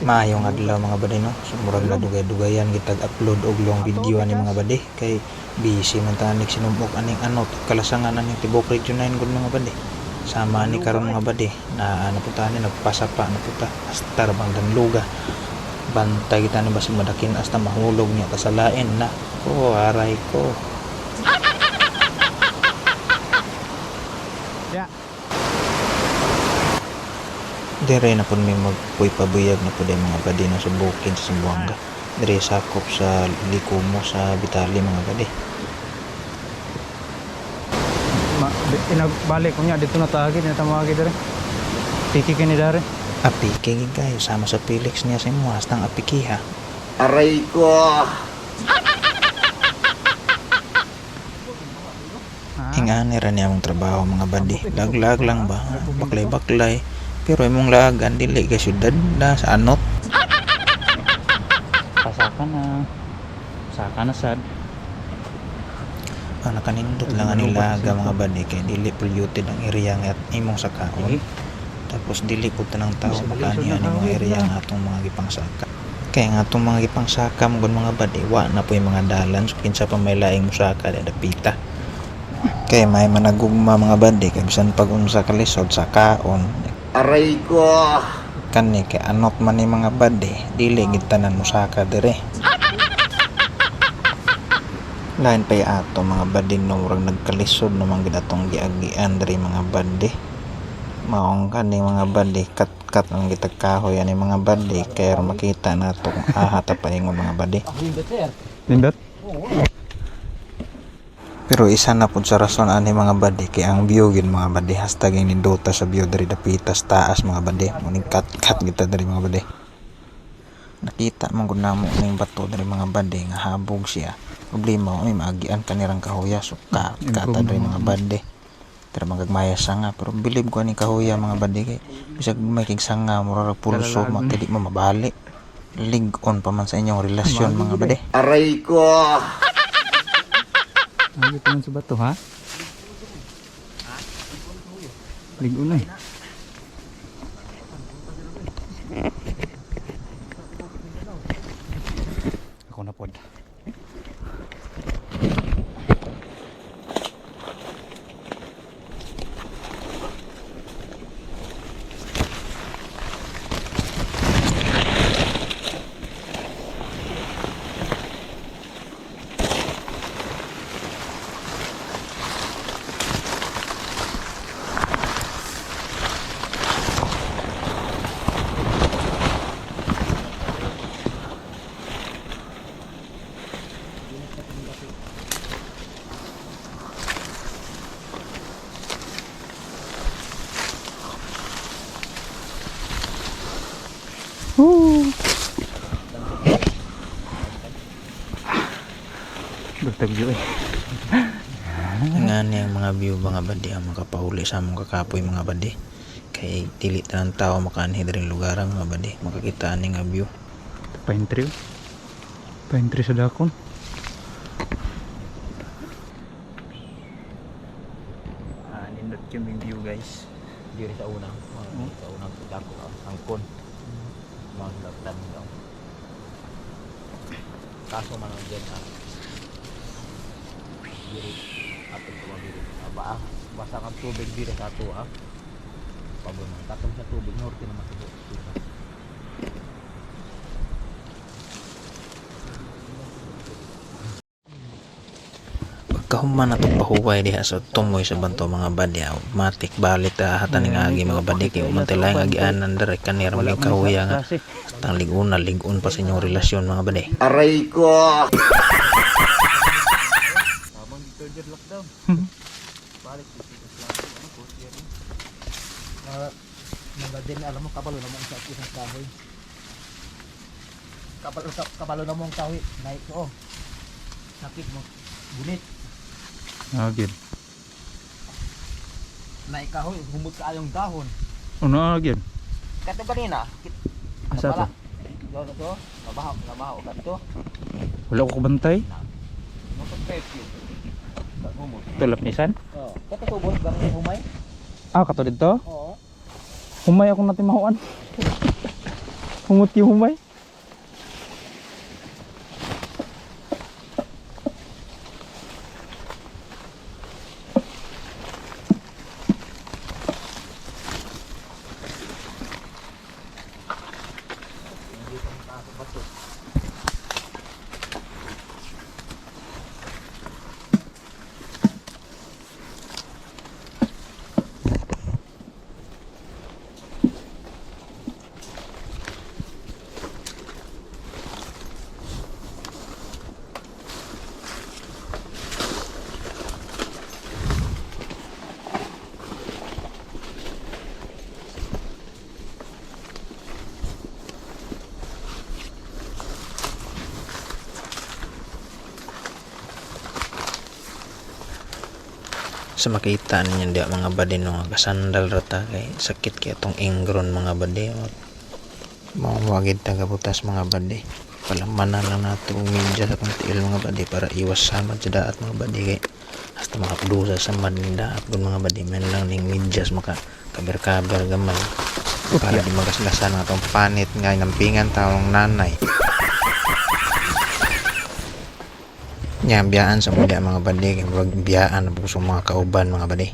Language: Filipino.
Maayong adlaw mga bade no. So murag na dugay-dugayan gitag upload og long video ani mga bade kay busy man tanig sinumbok aning anot kalasangan aning tibok region 9 gud mga bade. Sama ni karon mga bade na ano puta ni nagpasapa na puta astar bang luga. Bantay kita ni basig madakin hasta mahulog niya kasalain na. Ko aray ko. Ya. Dire na po may magpuy pabuyag na po mga bade na subukin sa Sambuanga. Dire sakop sa Likumo sa Bitali mga bade. Balik ko niya dito na tagi na tamagi dere. Piki kini dere. Apike gid kayo sama sa Felix niya sa imo hastang apikiha. Aray ko. Ingani ra niya mong trabaho mga bade. Laglag lang ba? Baklay-baklay. Pero imong lagan dili kay syudad na sa anot. Pasaka na. Saka na sad. Ang nakanindot lang ani laga mga bade kay dili polluted ang area nga imong sakaon. Tapos dili pud tanang tawo makani ani mga area nga atong mga gipangsaka. Kaya nga atong mga gipangsaka mo mga bade wa na po yung mga dalan so kinsa pa may laing musaka dapita. Kay may managugma mga bade kay bisan pag unsa ka lisod sa kaon. Aray ko. Kani kay anot man ni mga bade dili gid tanan musaka dire. Lain pa ato mga bade no murag nagkalisod naman gid atong giagian diri mga bade. Maong kani mga bade kat ang gitag kahoy ani mga bade kay makita nato kung ahata pa ingon mga bade. Lindot. Pero isa na pud sa rason ani mga bade kay ang view gid mga bade hashtag nindota sa view diri dapitas taas mga bade muning kat kita diri mga bade. Nakita man gud namo ning bato diri mga bade nga habog siya. Problema may maagian kanirang kahoya so kata diri mga bade. Pero magagmaya sanga pero bilib ko ani kahoya mga bade kay bisag may kig sanga murag pulso makidi mo mabali. Lig-on pa man sa inyong relasyon mga bade. Aray ko. Ano ito man sa bato ha? Ligo na eh. Ako na pod. Bertagyo eh. Nga ang mga view mga bade ang makapahuli sa among kakapoy mga bade. Kay dili tanang tao makaanhi diri lugar mga bade makakita ani nga view. Pine tree. Pine tree sa dakon. Nindot yung view guys. Diri sa unang sa unang dako angkon. Mga lagtan daw. Kaso man ang dyan diri atong tumabili basa kang tubig diri sa ato pabon tatong sa tubig norte naman sa bukas pagkahuman na itong pahuway diha sa tumoy sa banto mga bade automatic balit hatan ng agi mga bade kay umantay lang agianan dere kanir maging kahuya nga tang ligon pa sa inyong relasyon mga bade. Aray ko. Lockdown. Balik mga din alam mo kabalo na mo sa isang kahoy. Kabalo na mo ang kahoy. Naik ko. Sakit mo. Gunit. Agil. Naik kahoy, humot ka ayong dahon. Ano agil? Kato kanina. Asa to? Yo to. Labaho kato. Wala ko kabantay. Mo to perfume. Humot. Tulap nisan? Oh, kato subos bang humay? Ah, kato dito? Oo. Humay ako natin mahuan. Humot yung humay. Sa makita ninyo di mga badi no kasandal rata kay sakit kay itong ingron mga badi. Mawagid tagabutas mga badi. Palamanan lang nato ang medyas sa tiil mga badi para iwas samad sa daat mga badi kay hasta makapdusa sa daat kun mga badi man lang ning medyas maka kaber-kaber gamay para di magaslasan nga tong panit nga nampingan taong nanay. Nya biyaan sa mga badi kay murag biyaan sa mga kauban mga badi.